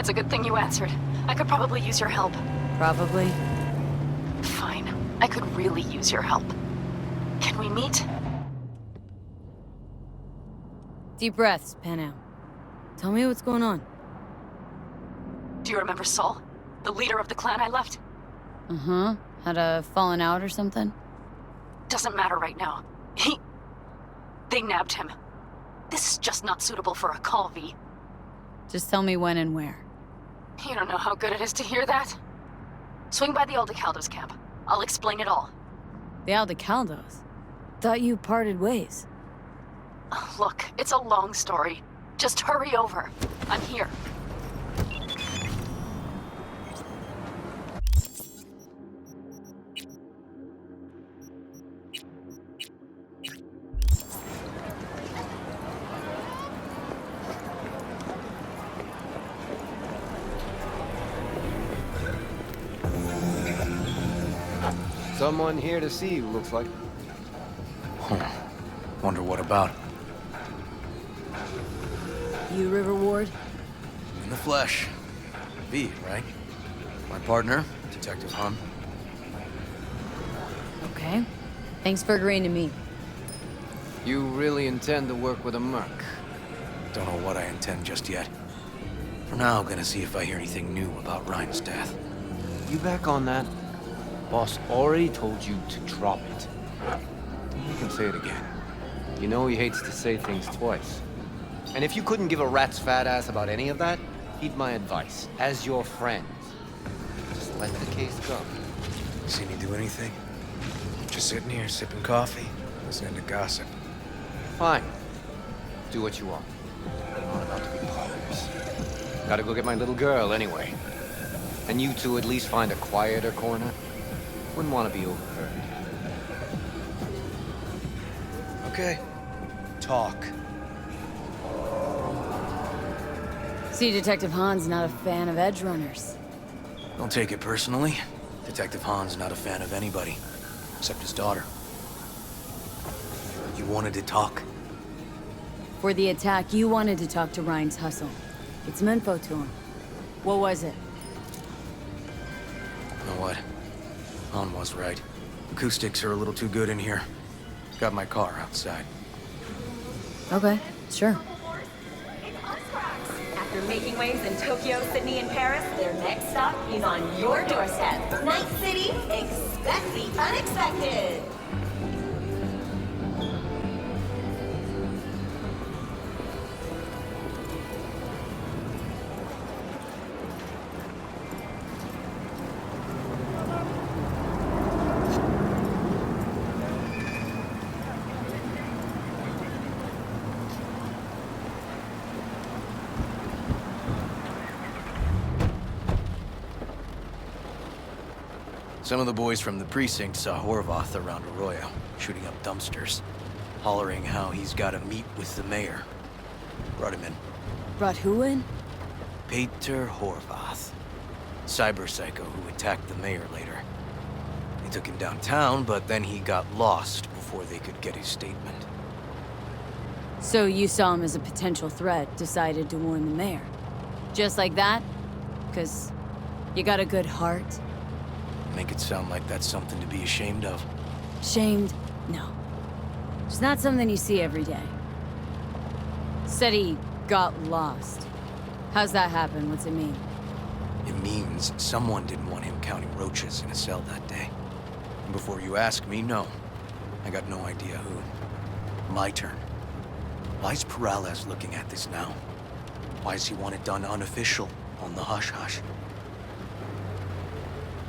It's a good thing you answered. I could probably use your help. Probably. Fine. I could really use your help. Can we meet? Deep breaths, Panam. Tell me what's going on. Do you remember Saul? The leader of the clan I left? Uh-huh. Had a fallen out or something? Doesn't matter right now. They nabbed him. This is just not suitable for a call, V. Just tell me when and where. You don't know how good it is to hear that. Swing by the Aldecaldos camp. I'll explain it all. The Aldecaldos? Thought you parted ways. Look, it's a long story. Just hurry over. I'm here. Someone here to see you, looks like. Wonder what about. You River Ward? In the flesh. V, right? My partner, Detective Hun. Okay. Thanks for agreeing to meet. You really intend to work with a merc? Don't know what I intend just yet. For now, I'm gonna see if I hear anything new about Ryan's death. You back on that? Boss already told you to drop it. You can say it again. You know he hates to say things twice. And if you couldn't give a rat's fat ass about any of that, heed my advice. As your friend, just let the case go. See me do anything? Just sitting here, sipping coffee, listening to gossip. Fine. Do what you want. I'm not about to be partners. Gotta go get my little girl anyway. And you two at least find a quieter corner. Wouldn't want to be overheard. Okay. Talk. See, Detective Han's not a fan of edge runners. Don't take it personally. Detective Han's not a fan of anybody, except his daughter. You wanted to talk? For the attack, you wanted to talk to Ryan's hustle. Get some info to him. What was it? You know what? Han was right. Acoustics are a little too good in here. Got my car outside. Okay, sure. After making waves in Tokyo, Sydney, and Paris, their next stop is on your doorstep. Night City, expect the unexpected. Some of the boys from the precinct saw Horvath around Arroyo, shooting up dumpsters, hollering how he's got to meet with the mayor. Brought him in. Brought who in? Peter Horvath. Cyber psycho who attacked the mayor later. They took him downtown, but then he got lost before they could get his statement. So you saw him as a potential threat, decided to warn the mayor. Just like that? 'Cause you got a good heart? Make it sound like that's something to be ashamed of. Shamed? No. It's not something you see every day. Said he got lost. How's that happen? What's it mean? It means someone didn't want him counting roaches in a cell that day. And before you ask me, no. I got no idea who. My turn. Why's Peralez looking at this now? Why does he want it done unofficial, on the hush-hush?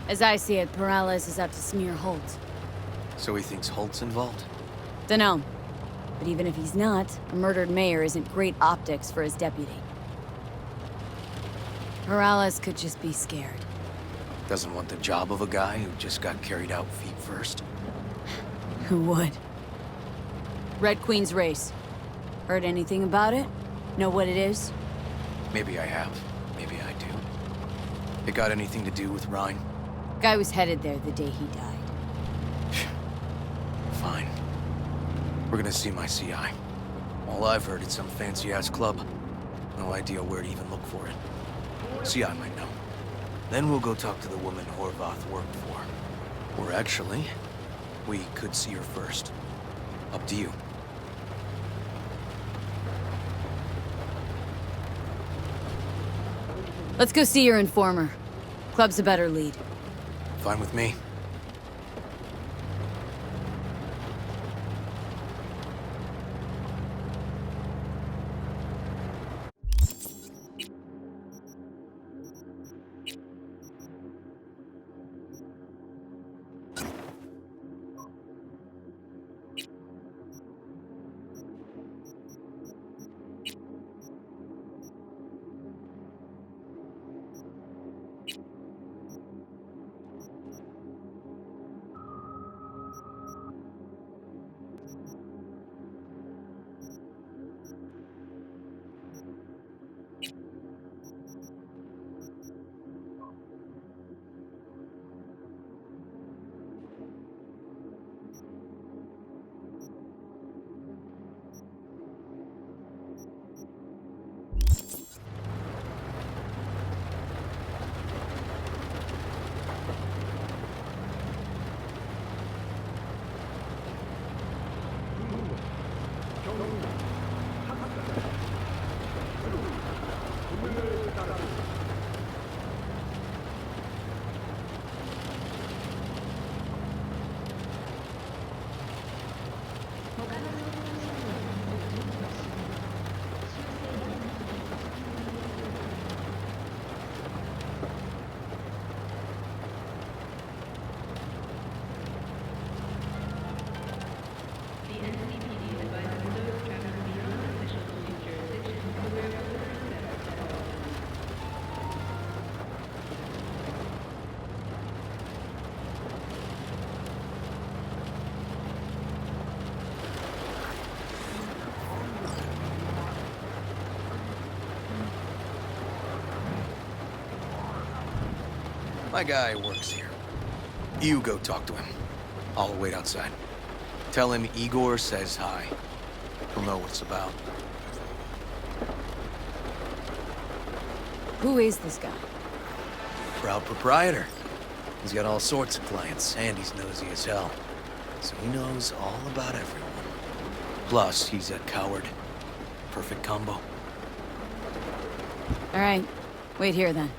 As I see it, Peralez is out to smear Holt. So he thinks Holt's involved? Dunno. But even if he's not, a murdered mayor isn't great optics for his deputy. Peralez could just be scared. Doesn't want the job of a guy who just got carried out feet first. Who would? Red Queen's race. Heard anything about it? Know what it is? Maybe I have. Maybe I do. It got anything to do with Ryan? Guy was headed there the day he died. Fine. We're gonna see my CI. All I've heard is some fancy-ass club. No idea where to even look for it. See, I might know. Then we'll go talk to the woman Horvath worked for. Or actually, we could see her first. Up to you. Let's go see your informer. Club's a better lead. Fine with me. My guy works here. You go talk to him. I'll wait outside. Tell him Igor says hi. He'll know what it's about. Who is this guy? Proud proprietor. He's got all sorts of clients, and he's nosy as hell. So he knows all about everyone. Plus, he's a coward. Perfect combo. All right. Wait here, then.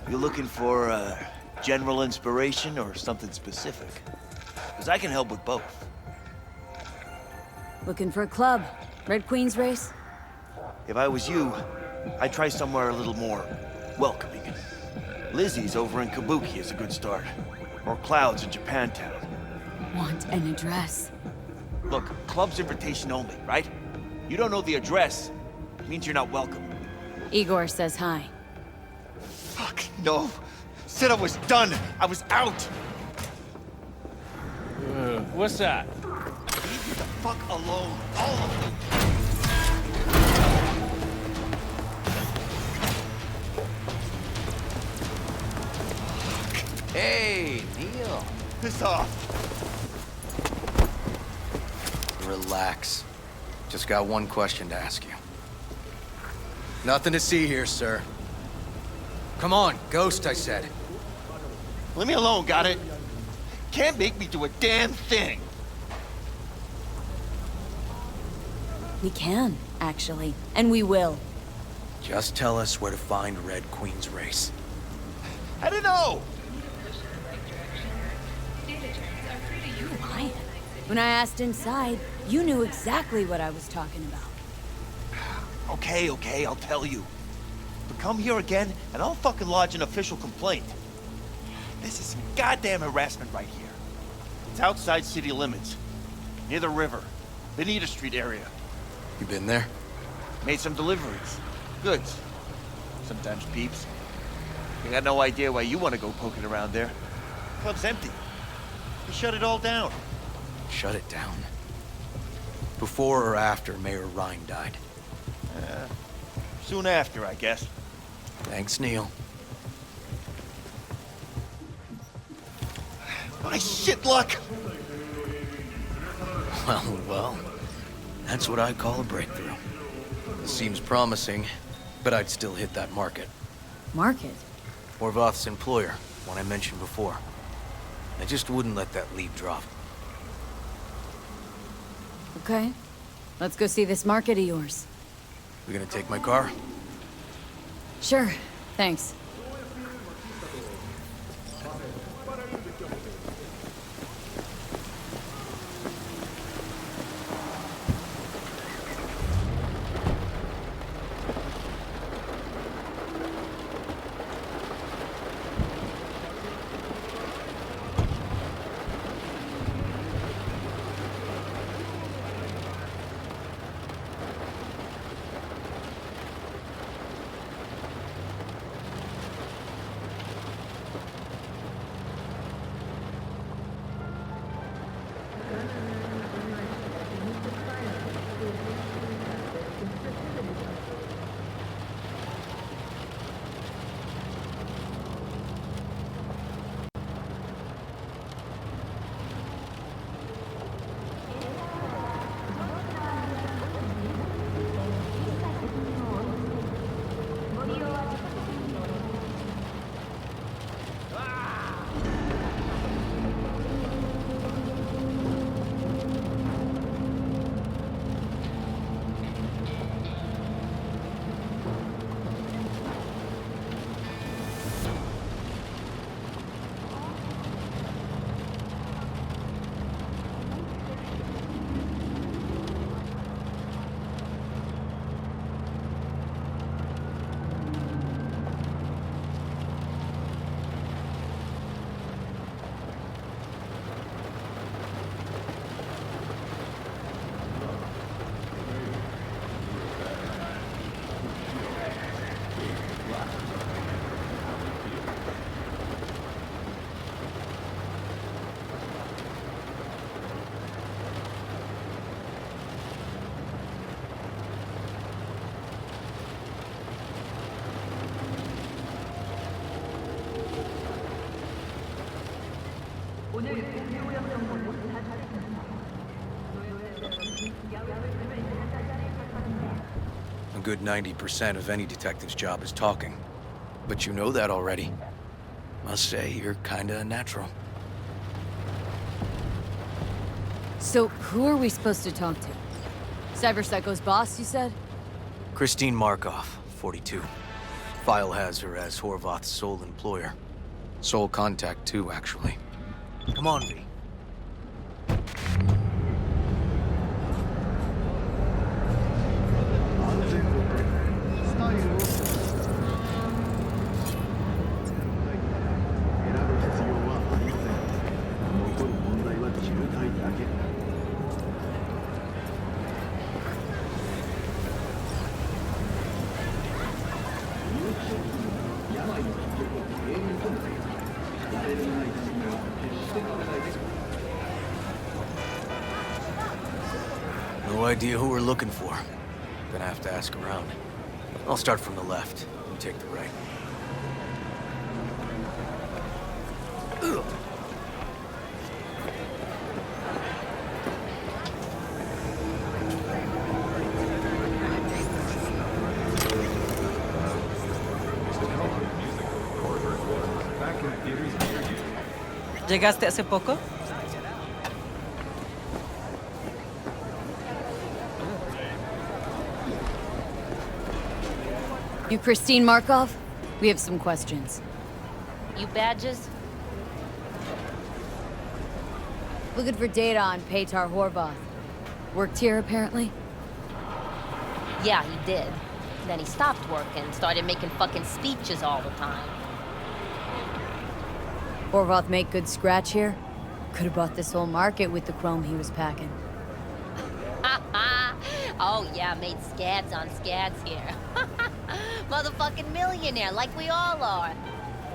You looking for general inspiration or something specific? Because I can help with both. Looking for a club. Red Queen's race? If I was you, I'd try somewhere a little more welcoming. Lizzie's over in Kabuki is a good start. Or Clouds in Japantown. Want an address. Look, club's invitation only, right? You don't know the address. Means you're not welcome. Igor says hi. Fuck, no. Said I was done. I was out. What's that? Leave me the fuck alone, all of you. Hey, Neil. Piss off. Relax. Just got one question to ask you. Nothing to see here, sir. Come on, ghost, I said. Leave me alone, got it? Can't make me do a damn thing. We can, actually. And we will. Just tell us where to find Red Queen's race. I don't know. You're lying. When I asked inside, you knew exactly what I was talking about. Okay, I'll tell you. But come here again, and I'll fucking lodge an official complaint. This is some goddamn harassment right here. It's outside city limits. Near the river. Benita Street area. You been there? Made some deliveries. Goods. Sometimes peeps. You got no idea why you want to go poking around there. Club's empty. They shut it all down. Shut it down. Before or after Mayor Rhine died? Soon after, I guess. Thanks, Neil. My shit luck! Well, that's what I call a breakthrough. Seems promising, but I'd still hit that market. Market? Horvath's employer, one I mentioned before. I just wouldn't let that lead drop. Okay. Let's go see this market of yours. You gonna take my car? Sure. Thanks. A good 90% of any detective's job is talking. But you know that already. Must say, you're kinda a natural. So, who are we supposed to talk to? Cyberpsycho's boss, you said? Christine Markov, 42. File has her as Horvath's sole employer. Sole contact, too, actually. Come on, V. No idea who we're looking for. Gonna have to ask around. I'll start from the left. You take the right. Ugh. ¿Llegaste hace poco? You Christine Markov? We have some questions. You badges? Looking for data on Petar Horvath. Worked here, apparently? Yeah, he did. Then he stopped working, started making fucking speeches all the time. Horvath make good scratch here? Could have bought this whole market with the chrome he was packing. Oh yeah, made scads on scads here. Motherfucking millionaire, like we all are.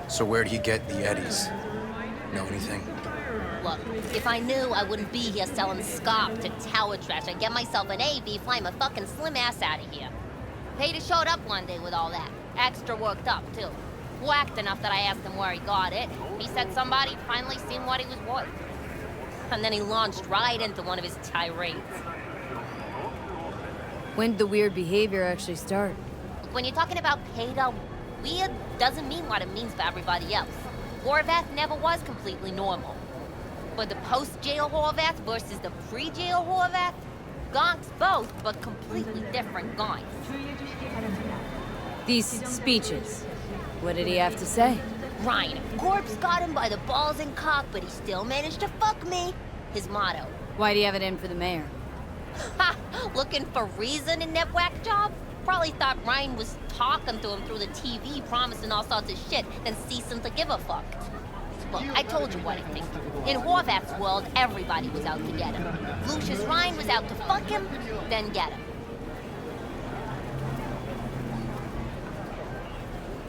So where'd he get the eddies? Know anything? Look, if I knew, I wouldn't be here selling scop to tower trash. I'd get myself an A, fly my fucking slim ass out of here. Peter showed up one day with all that. Extra worked up, too. Whacked enough that I asked him where he got it. He said somebody finally seen what he was worth. And then he launched right into one of his tirades. When did the weird behavior actually start? When you're talking about Peter, weird doesn't mean what it means for everybody else. Horvath never was completely normal. But the post-jail Horvath versus the pre-jail Horvath? Gonks both, but completely different guys. These speeches. What did he have to say? Ryan, Corpse got him by the balls and cock, but he still managed to fuck me. His motto. Why'd he have it in for the mayor? Ha! Looking for reason in that whack job? Probably thought Ryan was talking to him through the TV, promising all sorts of shit, then ceasing to give a fuck. Look, I told you what I think. In Horvath's world, everybody was out to get him. Lucius Ryan was out to fuck him, then get him.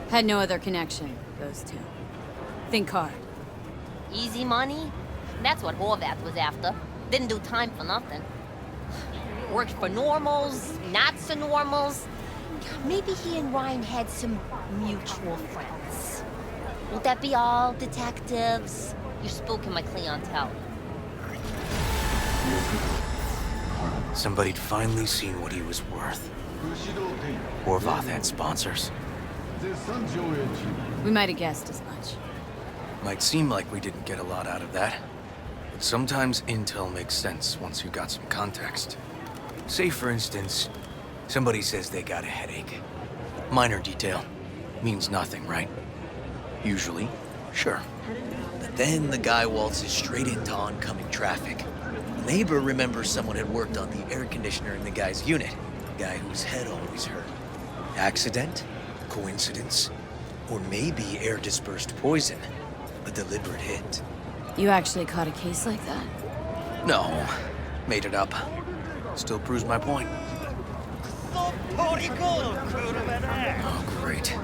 Had no other connection, those two. Think hard. Easy money? That's what Horvath was after. Didn't do time for nothing. Worked for normals, not so normals. Maybe he and Ryan had some mutual friends. Would that be all, detectives? You're spooking my clientele. Somebody'd finally seen what he was worth. Horvath had sponsors. We might have guessed as much. Might seem like we didn't get a lot out of that. But sometimes intel makes sense once you got some context. Say, for instance, somebody says they got a headache. Minor detail. Means nothing, right? Usually, sure. But then the guy waltzes straight into oncoming traffic. A neighbor remembers someone had worked on the air conditioner in the guy's unit. The guy whose head always hurt. Accident? Coincidence? Or maybe air-dispersed poison. A deliberate hit. You actually caught a case like that? No. Made it up. Still proves my point. Oh, great.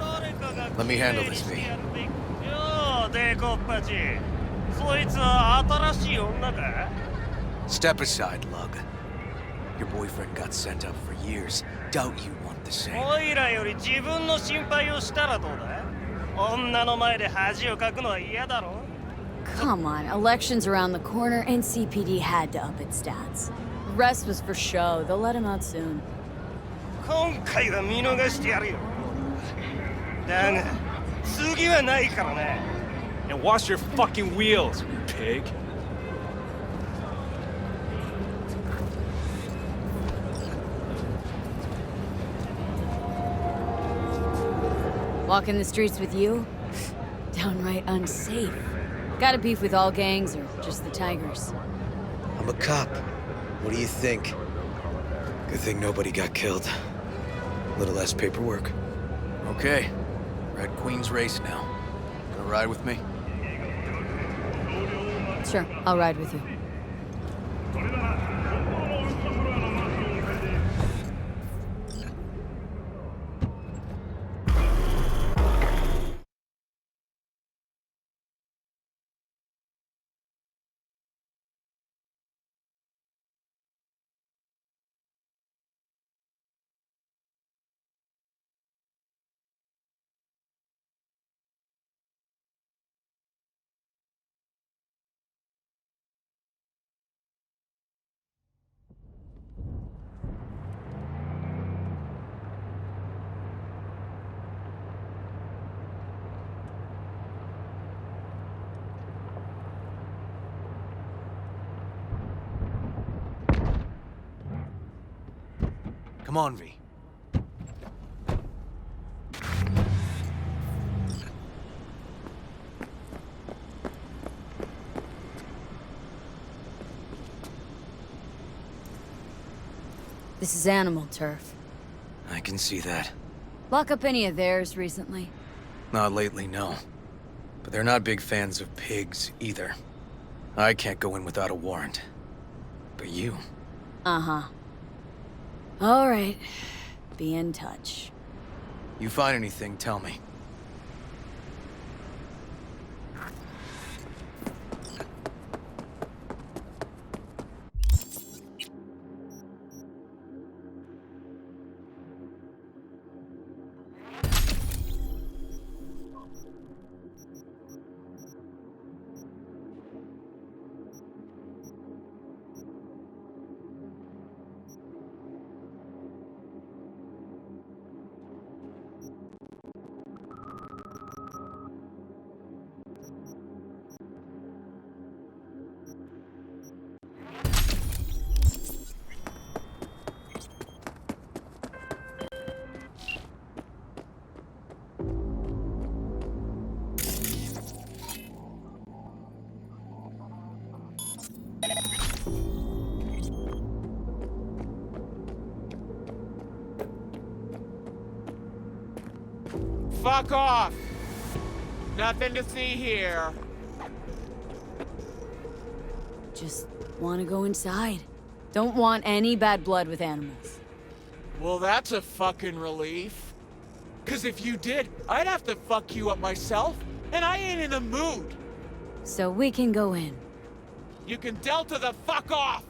Let me handle this, V. Step aside, Lug. Your boyfriend got sent up for years. Doubt you want the same. Come on, elections around the corner and CPD had to up its stats. The rest was for show. They'll let him out soon. And wash your fucking wheels, you pig. Walking the streets with you? Downright unsafe. Got a beef with all gangs or just the Tigers? I'm a cop. What do you think? Good thing nobody got killed. A little less paperwork. Okay. Red Queen's race now. Gonna ride with me? Sure, I'll ride with you. Come on, V. This is animal turf. I can see that. Lock up any of theirs recently? Not lately, no. But they're not big fans of pigs, either. I can't go in without a warrant. But you... Uh-huh. All right. Be in touch. You find anything, tell me. Fuck off! Nothing to see here. Just want to go inside. Don't want any bad blood with animals. Well, that's a fucking relief. 'Cause if you did, I'd have to fuck you up myself, and I ain't in the mood. So we can go in. You can delta the fuck off!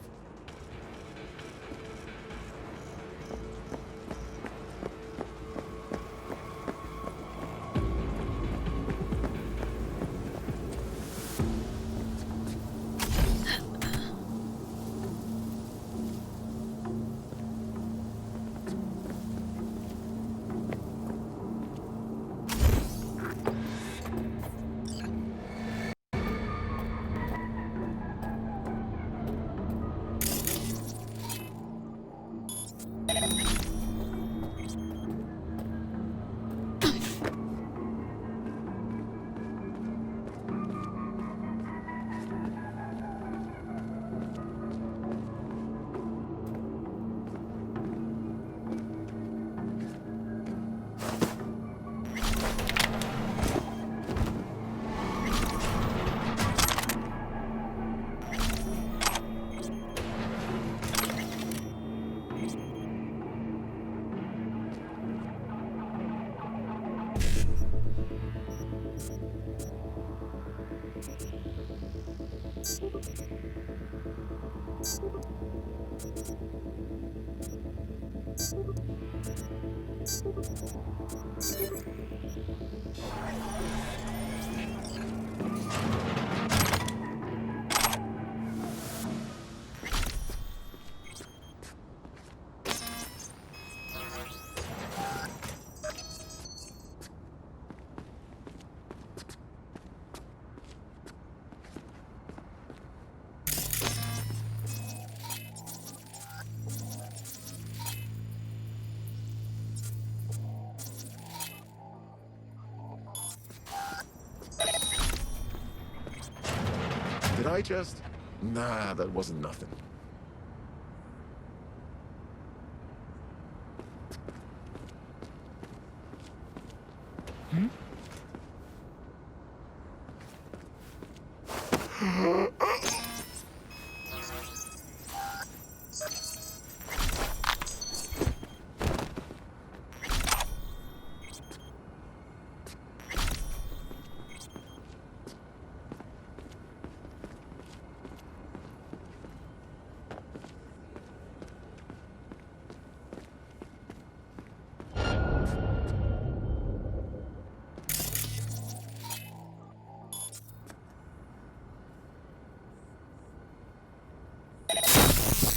Did I just... Nah, that wasn't nothing.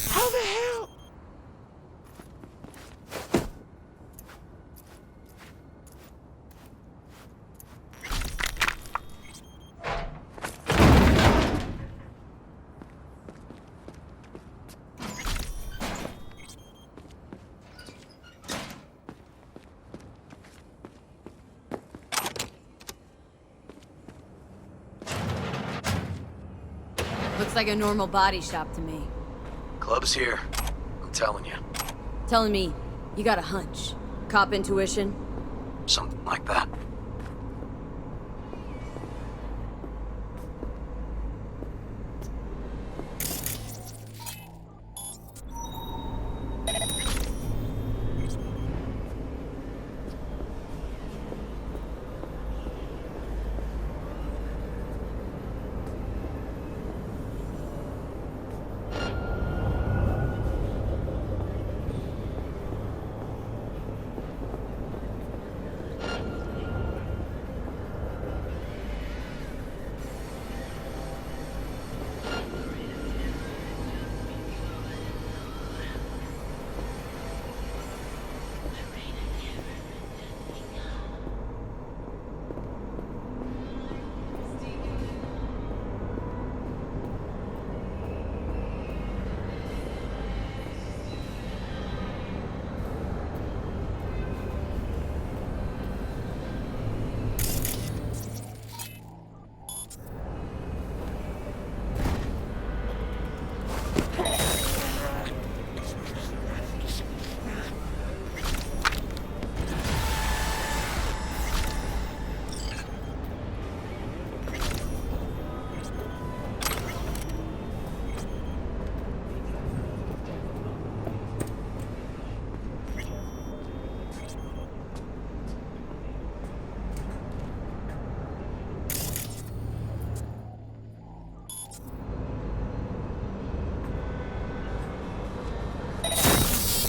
How the hell? Looks like a normal body shop to me. Club's here. I'm telling you. Telling me you got a hunch. Cop intuition? Something like that.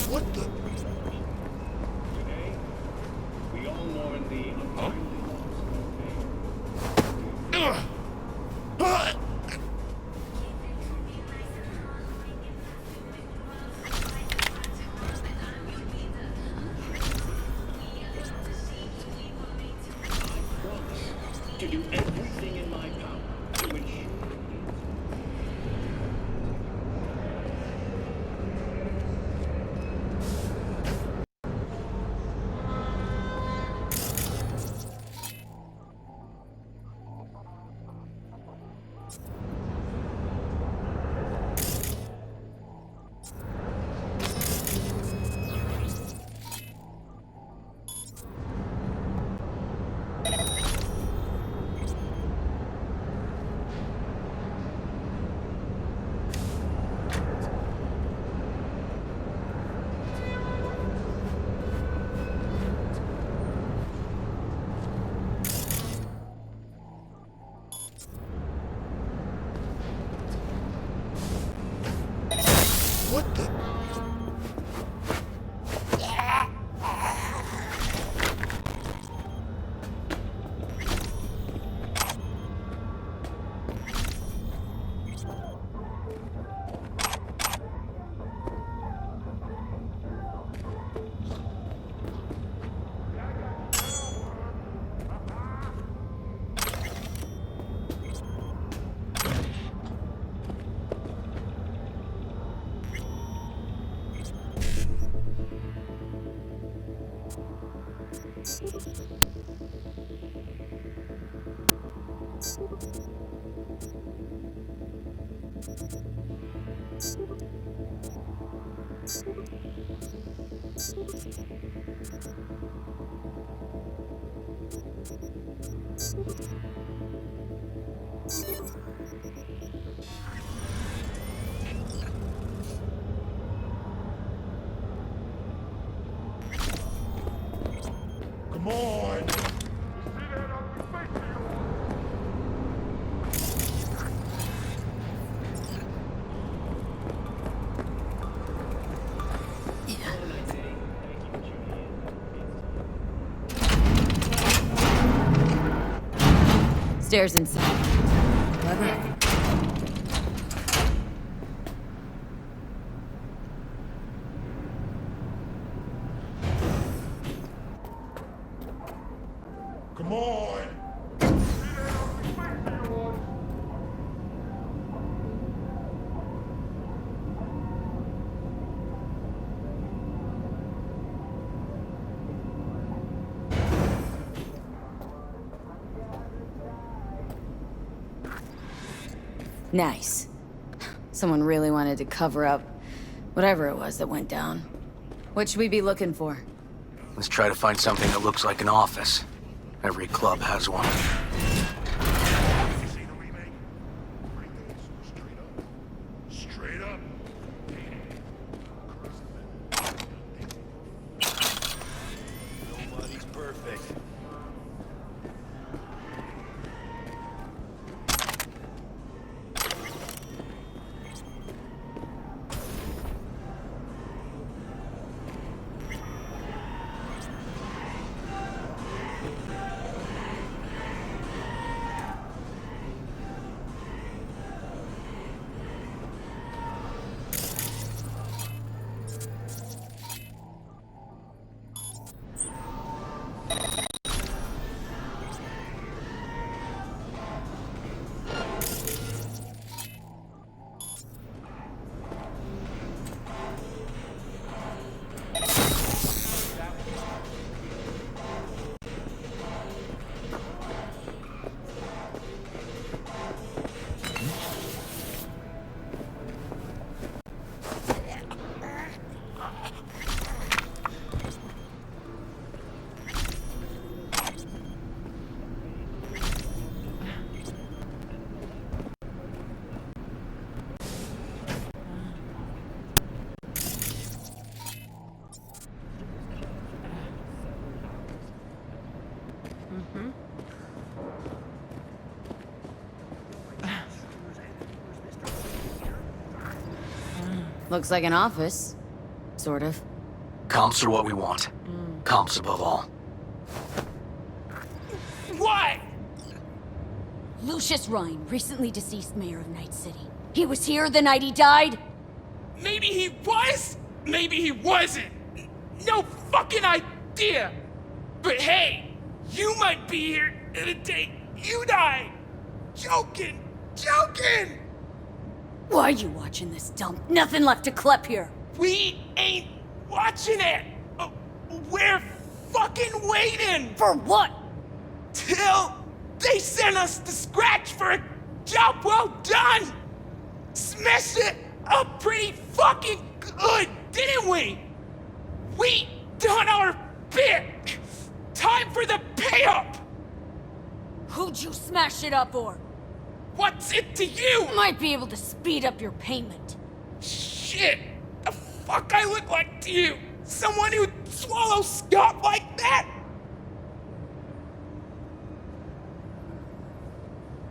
What the? To do everything in my power to ensure. What the? Come on! Stairs inside. Clever. Come on! Nice. Someone really wanted to cover up whatever it was that went down. What should we be looking for? Let's try to find something that looks like an office. Every club has one. Straight up. Nobody's perfect. Looks like an office. Sort of. Comps are what we want. Comps above all. What? Lucius Rhine, recently deceased mayor of Night City. He was here the night he died? Maybe he was, maybe he wasn't. No fucking idea. But hey, you might be here the day you die. Joking. Why are you watching this dump? Nothing left to clip here. We ain't watching it. We're fucking waiting. For what? Till they send us the scratch for a job well done. Smashed it up pretty fucking good, didn't we? We done our bit. Time for the pay-up. Who'd you smash it up for? What's it to you? Might be able to speed up your payment. Shit! The fuck I look like to you? Someone who'd swallow scot like that?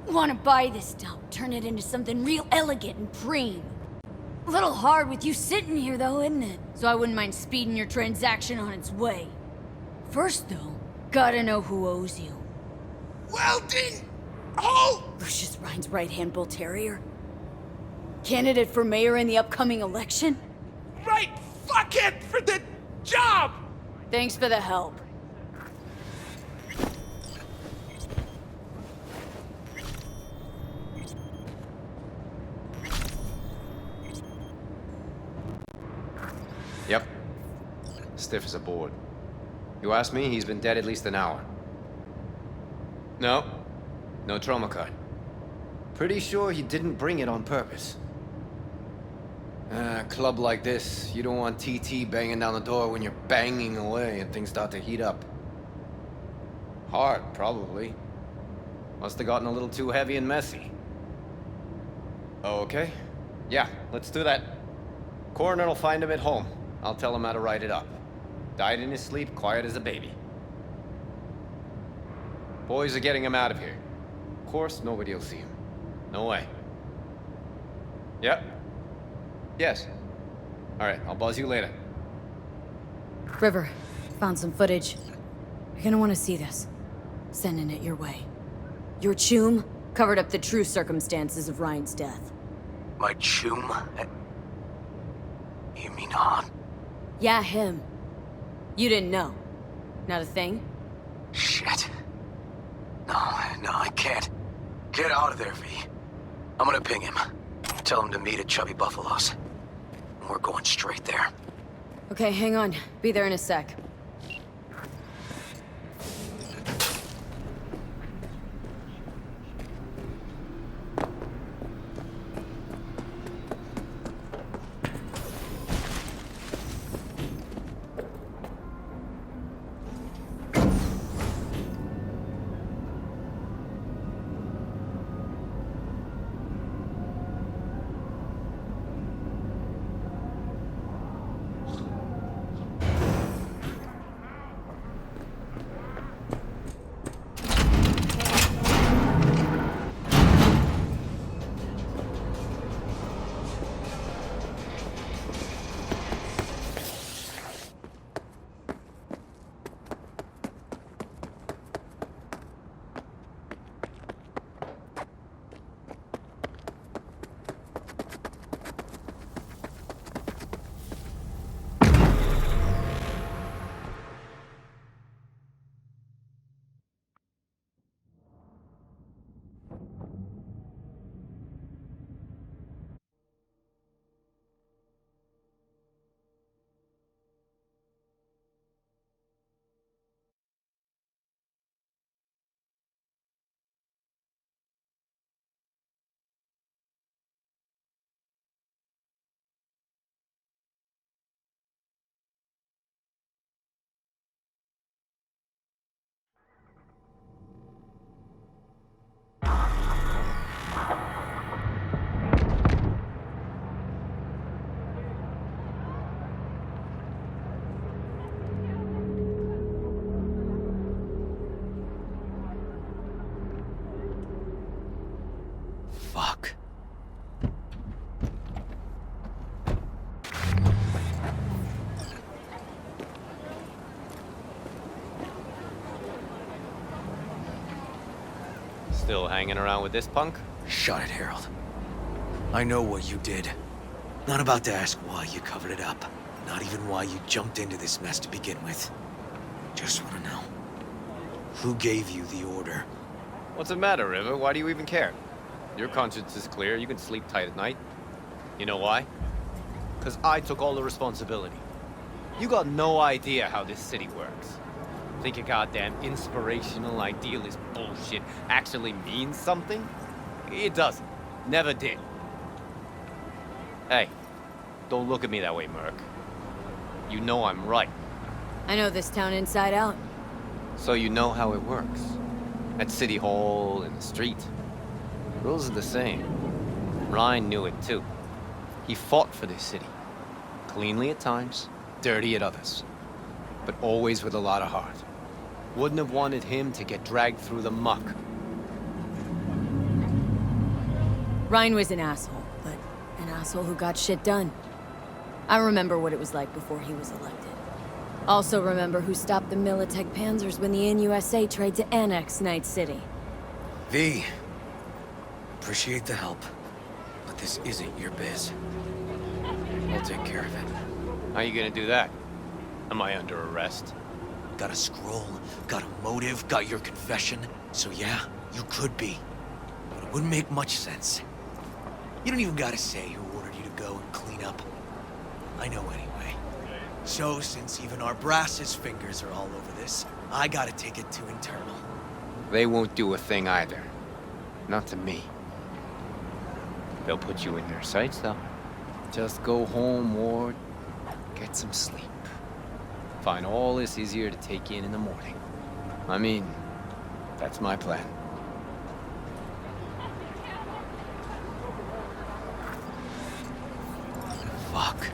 Want to buy this dump, turn it into something real elegant and preem. A little hard with you sitting here though, isn't it? So I wouldn't mind speeding your transaction on its way. First though, gotta know who owes you. Weldon! Oh! Lucius Rhine's right-hand bull terrier? Candidate for mayor in the upcoming election? Right fuckhead for the job! Thanks for the help. Yep. Stiff as a board. You ask me, he's been dead at least an hour. No trauma card. Pretty sure he didn't bring it on purpose. A club like this, you don't want TT banging down the door when you're banging away and things start to heat up. Hard, probably. Must have gotten a little too heavy and messy. Okay. Yeah, let's do that. Coroner will find him at home. I'll tell him how to write it up. Died in his sleep, quiet as a baby. Boys are getting him out of here. Of course, nobody will see him. No way. Yep. Yes. Alright, I'll buzz you later. River, found some footage. You're gonna want to see this. Sending it your way. Your chum covered up the true circumstances of Ryan's death. My chum? You mean Han? Yeah, him. You didn't know. Not a thing? Shit. No, I can't. Get out of there, V. I'm gonna ping him. Tell him to meet at Chubby Buffalo's. We're going straight there. Okay, hang on. Be there in a sec. Still hanging around with this punk? Shut it, Harold. I know what you did. Not about to ask why you covered it up. Not even why you jumped into this mess to begin with. Just want to know. Who gave you the order? What's the matter, River? Why do you even care? Your conscience is clear. You can sleep tight at night. You know why? Because I took all the responsibility. You got no idea how this city works. Think your goddamn inspirational, idealist bullshit actually means something? It doesn't. Never did. Hey, don't look at me that way, Merc. You know I'm right. I know this town inside out. So you know how it works. At City Hall, in the street. Rules are the same. Ryan knew it too. He fought for this city. Cleanly at times, dirty at others. But always with a lot of heart. Wouldn't have wanted him to get dragged through the muck. Ryan was an asshole, but an asshole who got shit done. I remember what it was like before he was elected. Also remember who stopped the Militech Panzers when the NUSA tried to annex Night City. V. Appreciate the help, but this isn't your biz. I'll take care of it. How you gonna do that? Am I under arrest? Got a scroll, got a motive, got your confession. So yeah, you could be. But it wouldn't make much sense. You don't even gotta say who ordered you to go and clean up. I know anyway. So since even our brass's fingers are all over this, I gotta take it to internal. They won't do a thing either. Not to me. They'll put you in their sights, though. Just go home or get some sleep. Find all this easier to take in the morning. I mean, that's my plan. Fuck.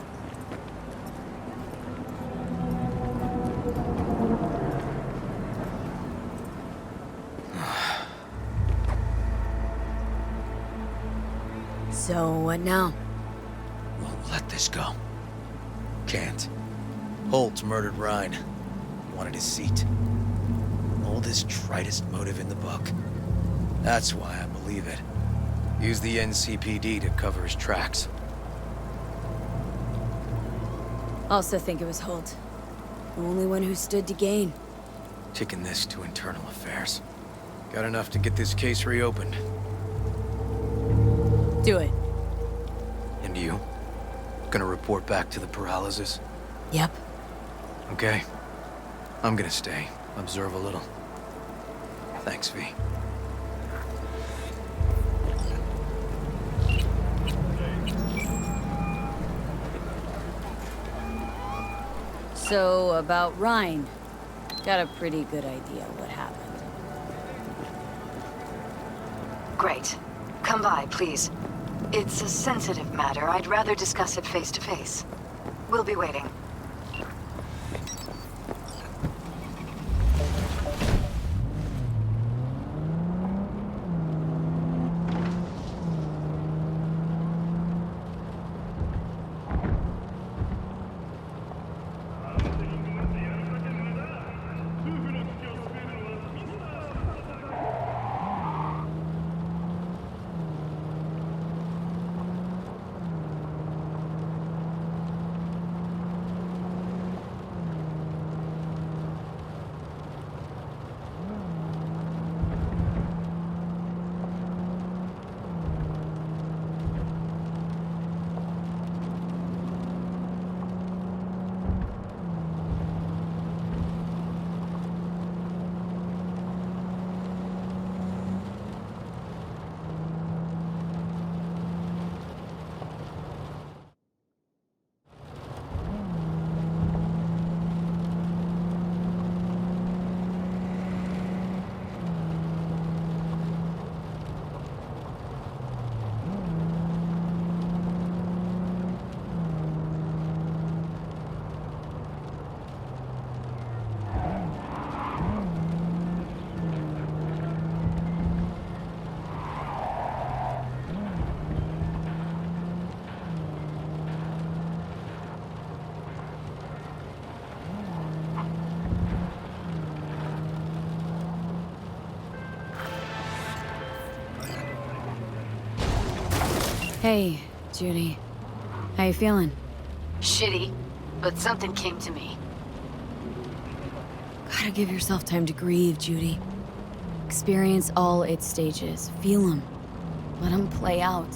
So, what now? Won't let this go. Can't. Holt murdered Ryan. Wanted his seat. Oldest, tritest motive in the book. That's why I believe it. Use the NCPD to cover his tracks. Also think it was Holt. The only one who stood to gain. Kicking this to internal affairs. Got enough to get this case reopened. Do it. And you? Gonna report back to the paralysis? Yep. Okay. I'm gonna stay. Observe a little. Thanks, V. So, about Ryan. Got a pretty good idea what happened. Great. Come by, please. It's a sensitive matter. I'd rather discuss it face to face. We'll be waiting. Hey, Judy. How you feeling? Shitty, but something came to me. Gotta give yourself time to grieve, Judy. Experience all its stages. Feel them. Let them play out.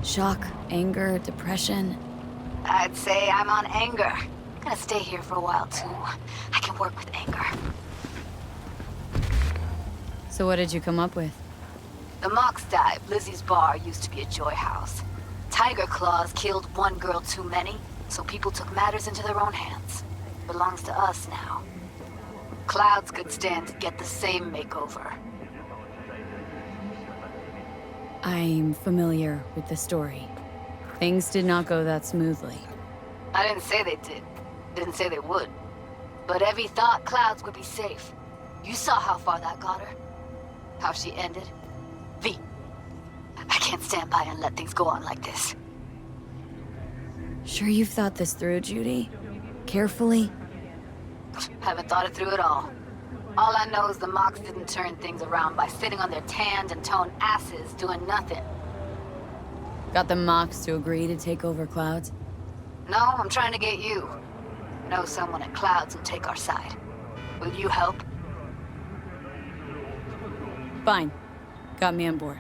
Shock, anger, depression. I'd say I'm on anger. I'm gonna stay here for a while, too. I can work with anger. So what did you come up with? The Mox dive, Lizzie's bar, used to be a joy house. Tiger Claws killed one girl too many, so people took matters into their own hands. Belongs to us now. Clouds could stand to get the same makeover. I'm familiar with the story. Things did not go that smoothly. I didn't say they did. Didn't say they would. But Evie thought Clouds would be safe. You saw how far that got her. How she ended. V, I can't stand by and let things go on like this. Sure you've thought this through, Judy? Carefully? Haven't thought it through at all. All I know is the Mox didn't turn things around by sitting on their tanned and toned asses doing nothing. Got the Mox to agree to take over Clouds? No, I'm trying to get you. Know someone at Clouds who'll take our side. Will you help? Fine. Got me on board.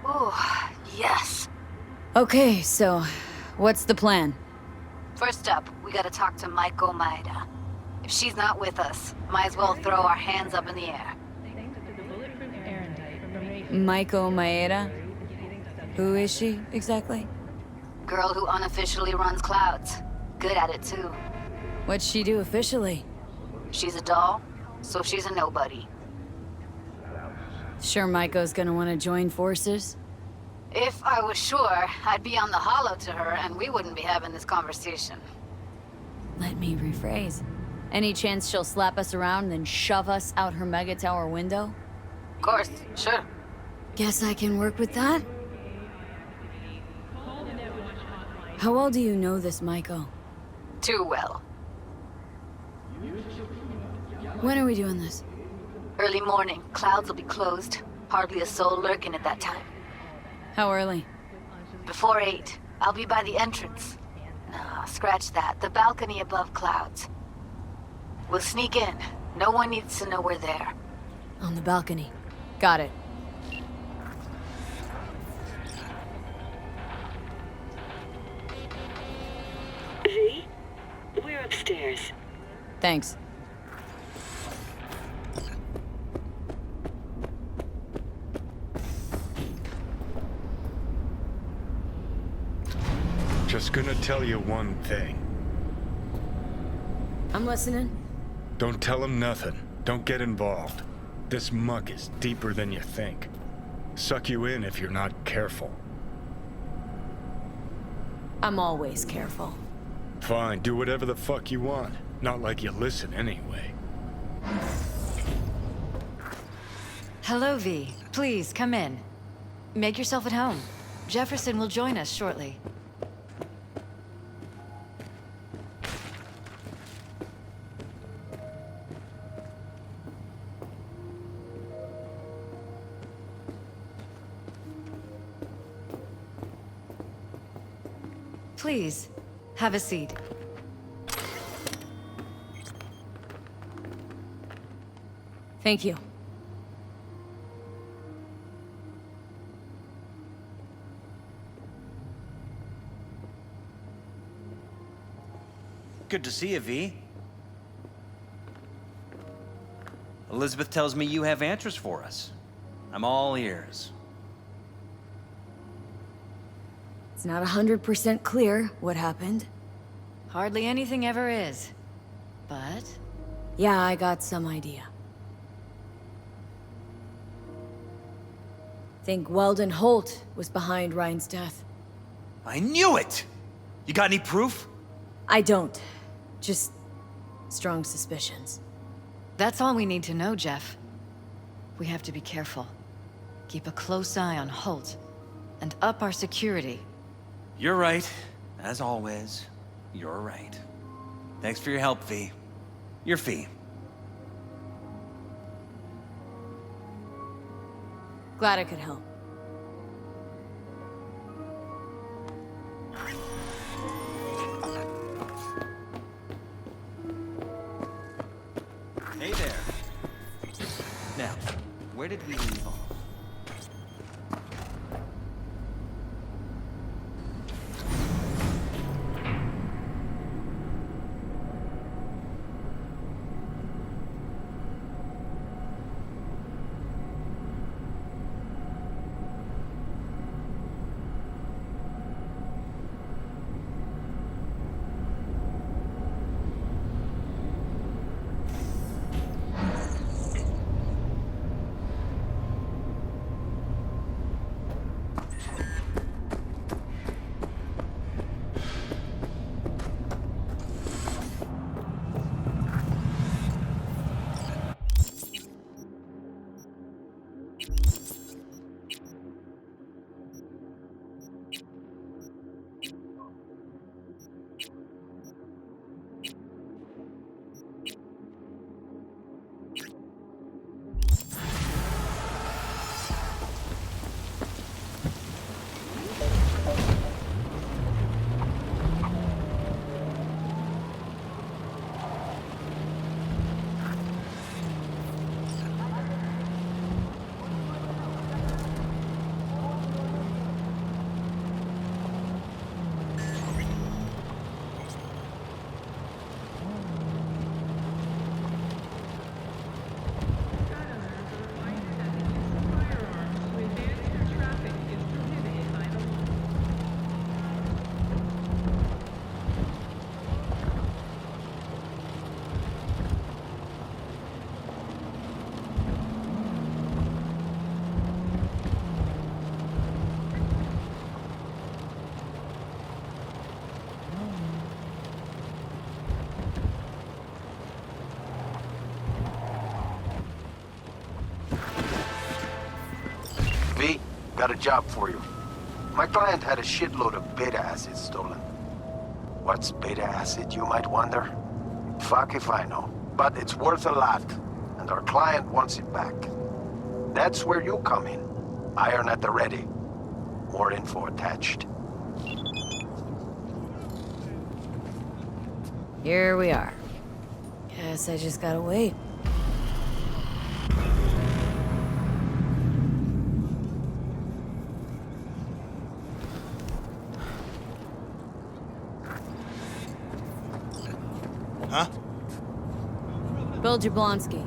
Ooh, yes. Okay, so what's the plan? First up, we gotta talk to Maiko Maeda. If she's not with us, might as well throw our hands up in the air. Maiko Maeda? Who is she, exactly? Girl who unofficially runs Clouds. Good at it, too. What'd she do officially? She's a doll, so she's a nobody. Sure Maiko's gonna want to join forces? If I was sure, I'd be on the holo to her and we wouldn't be having this conversation. Let me rephrase. Any chance she'll slap us around and then shove us out her mega tower window? Of course, sure. Guess I can work with that? How well do you know this Maiko? Too well. When are we doing this? Early morning, Clouds will be closed. Hardly a soul lurking at that time. How early? Before 8. I'll be by the entrance. No, scratch that. The balcony above Clouds. We'll sneak in. No one needs to know we're there. On the balcony. Got it. V? We're upstairs. Thanks. Just gonna tell you one thing. I'm listening. Don't tell him nothing. Don't get involved. This muck is deeper than you think. Suck you in if you're not careful. I'm always careful. Fine, do whatever the fuck you want. Not like you listen anyway. Hello, V. Please, come in. Make yourself at home. Jefferson will join us shortly. Please, have a seat. Thank you. Good to see you, V. Elizabeth tells me you have answers for us. I'm all ears. It's not 100% clear what happened. Hardly anything ever is. But... yeah, I got some idea. Think Weldon Holt was behind Ryan's death. I knew it! You got any proof? I don't. Just strong suspicions. that's all we need to know, Jeff. We have to be careful. Keep a close eye on Holt. And up our security. You're right. As always, you're right. Thanks for your help, V. Your fee. Glad I could help. Now, where did we leave off? V, got a job for you. My client had a shitload of beta acid stolen. What's beta acid, you might wonder? Fuck if I know. But it's worth a lot, and our client wants it back. That's where you come in. Iron at the ready. More info attached. Here we are. Guess I just gotta wait. Huh? Bill Jablonski.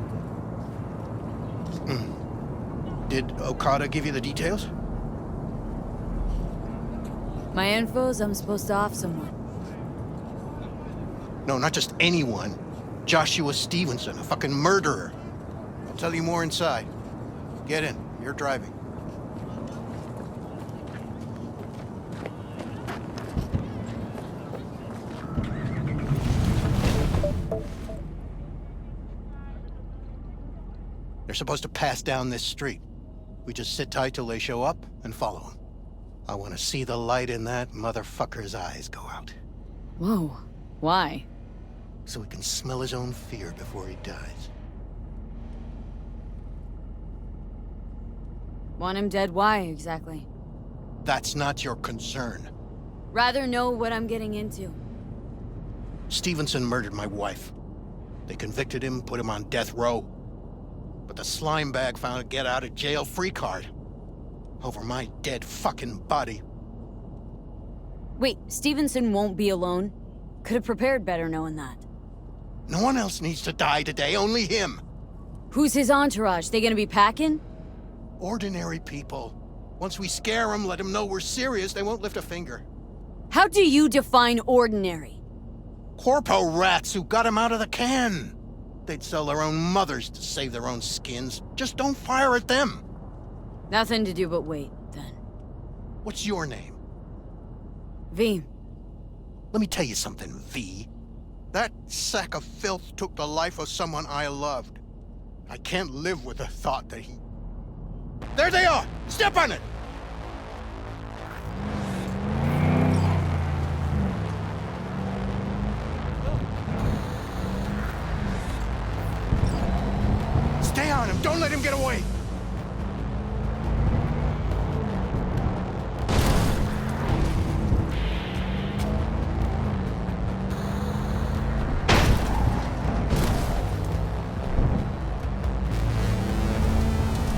Did Okada give you the details? My info's I'm supposed to off someone. No, not just anyone. Joshua Stevenson, a fucking murderer. I'll tell you more inside. Get in. You're driving. They're supposed to pass down this street. We just sit tight till they show up and follow them. I want to see the light in that motherfucker's eyes go out. Whoa. Why? So he can smell his own fear before he dies. Want him dead? Why, exactly? That's not your concern. Rather know what I'm getting into. Stevenson murdered my wife. They convicted him, put him on death row. But the slime bag found a get-out-of-jail-free card. Over my dead fucking body. Wait, Stevenson won't be alone? Could have prepared better knowing that. No one else needs to die today, only him. Who's his entourage? They gonna be packing? Ordinary people. Once we scare them, let them know we're serious, they won't lift a finger. How do you define ordinary? Corpo rats who got him out of the can. They'd sell their own mothers to save their own skins. Just don't fire at them. Nothing to do but wait, then. What's your name? V. Let me tell you something, V. That sack of filth took the life of someone I loved. I can't live with the thought that he... There they are! Step on it! Stay on him! Don't let him get away!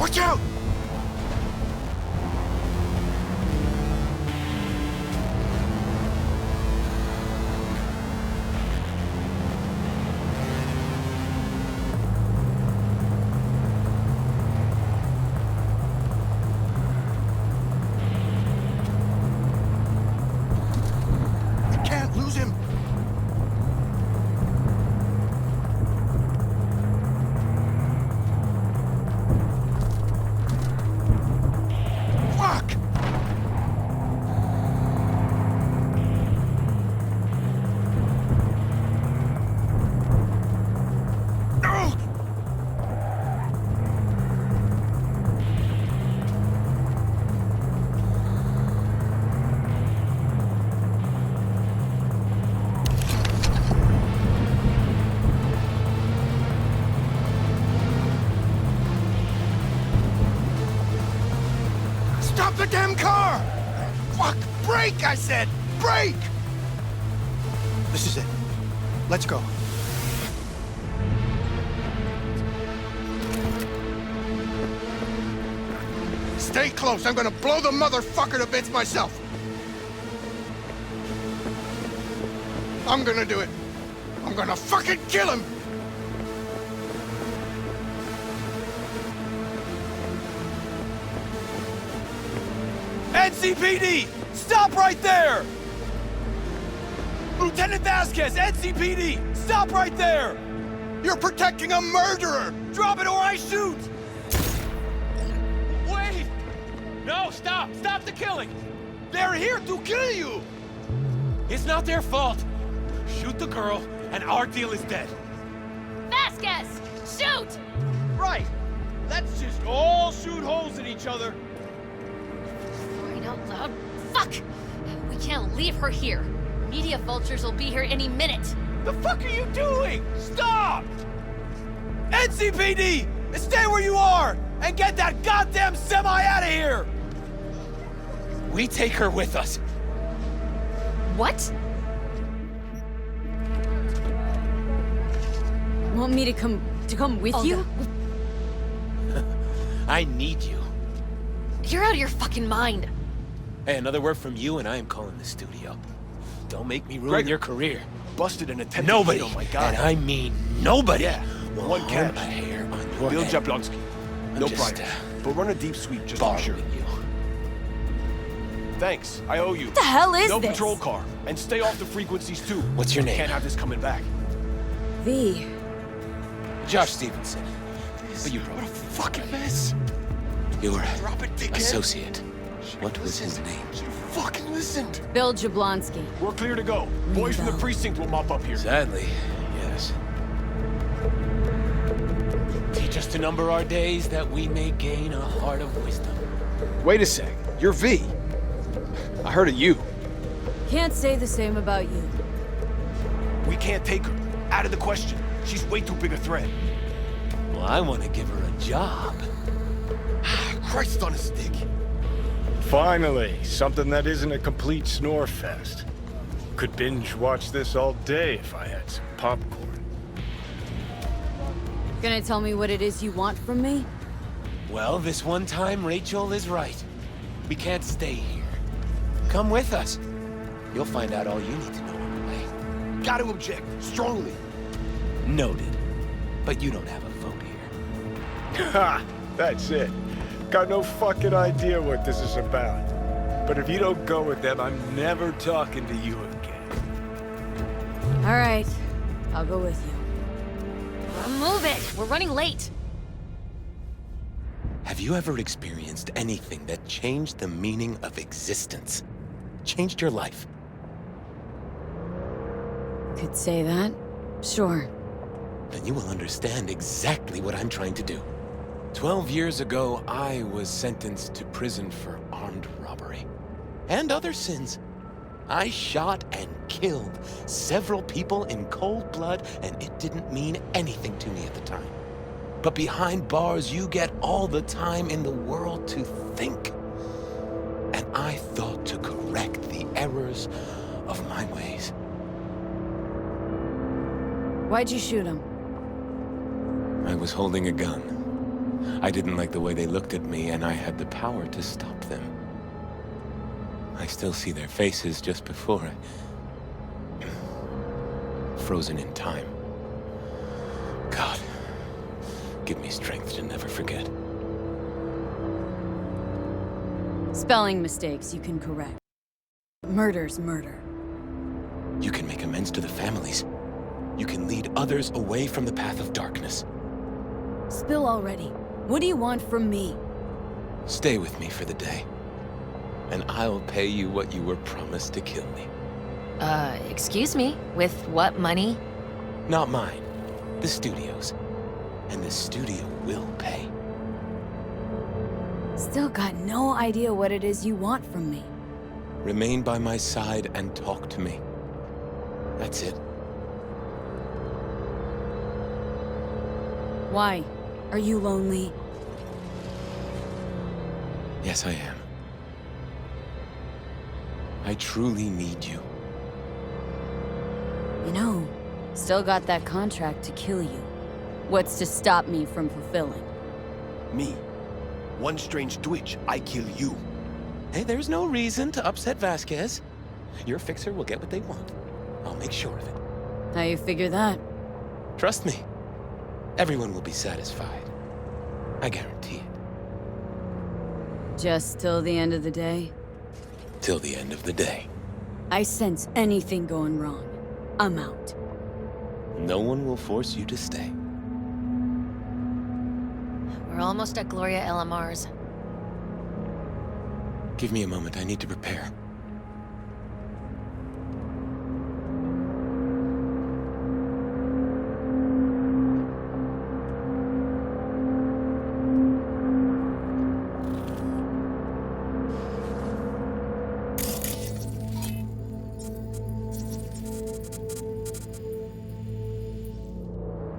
Watch out! I can't lose him. Fuck! No! Stop the damn car! Fuck! Brake, I said! Brake! This is it. Let's go. Stay close. I'm gonna blow the motherfucker to bits myself. I'm gonna do it. I'm gonna fucking kill him! NCPD! Stop right there! Lieutenant Vasquez, NCPD! Stop right there! You're protecting a murderer! Drop it or I shoot! Wait! No, stop! Stop the killing! They're here to kill you! It's not their fault. Shoot the girl, and our deal is dead. Vasquez! Shoot! Right! Let's just all shoot holes in each other. Crying out loud. Fuck! We can't leave her here. Media vultures will be here any minute. The fuck are you doing? Stop! NCPD! Stay where you are! And get that goddamn semi out of here! We take her with us. What? Want me to come with you? I need you. You're out of your fucking mind. Hey, another word from you and I am calling the studio. Don't make me ruin your career. Busted an attempted Nobody, hit on my guy. and I mean nobody, Yeah, will one harm catch. a hair on your Bill head. Jablonski. I'm No just, prior. But run a deep sweep just to be sure. borrowing you. Thanks, I owe you. What the hell is no this? patrol car. And stay off the frequencies too. What's your name? Can't have this coming back. V. Josh Stevenson. But you What a fucking mess. Your Drop it, dickhead. associate. What was his name? You fucking listened. Bill Jablonski. We're clear to go. Boys from the precinct will mop up here. Sadly, yes. Teach us to number our days that we may gain a heart of wisdom. Wait a sec. You're V. I heard of you. Can't say the same about you. We can't take her. Out of the question. She's way too big a threat. Well, I want to give her a job. Christ on a stick. Finally, something that isn't a complete snore fest. Could binge watch this all day if I had some popcorn. Gonna tell me what it is you want from me? Well, this one time, Rachel is right. We can't stay here. Come with us. You'll find out all you need to know on the way. Got to object. Strongly. Noted. But you don't have a vote here. Ha! That's it. Got no fucking idea what this is about. But if you don't go with them, I'm never talking to you again. All right. I'll go with you. Move it! We're running late. Have you ever experienced anything that changed the meaning of existence? Changed your life? Could say that. Sure. Then you will understand exactly what I'm trying to do. 12 years ago, I was sentenced to prison for armed robbery. And other sins. I shot and killed several people in cold blood, and it didn't mean anything to me at the time. But behind bars, you get all the time in the world to think. And I thought to correct the errors of my ways. Why'd you shoot him? I was holding a gun. I didn't like the way they looked at me, and I had the power to stop them. I still see their faces just before I... frozen in time. God, give me strength to never forget. Spelling mistakes you can correct. Murder's murder. You can make amends to the families. You can lead others away from the path of darkness. Spill already. What do you want from me? Stay with me for the day, and I'll pay you what you were promised to kill me. Excuse me? With what money? Not mine. The studio's. And the studio will pay. Still got no idea what it is you want from me. Remain by my side and talk to me. That's it. Why? Are you lonely? Yes, I am. I truly need you. You know, still got that contract to kill you. What's to stop me from fulfilling? Me. One strange twitch, I kill you. Hey, there's no reason to upset Vasquez. Your fixer will get what they want. I'll make sure of it. How you figure that? Trust me. Everyone will be satisfied. I guarantee it. Just till the end of the day? Till the end of the day. I sense anything going wrong. I'm out. No one will force you to stay. We're almost at Gloria LMR's. Give me a moment, I need to prepare.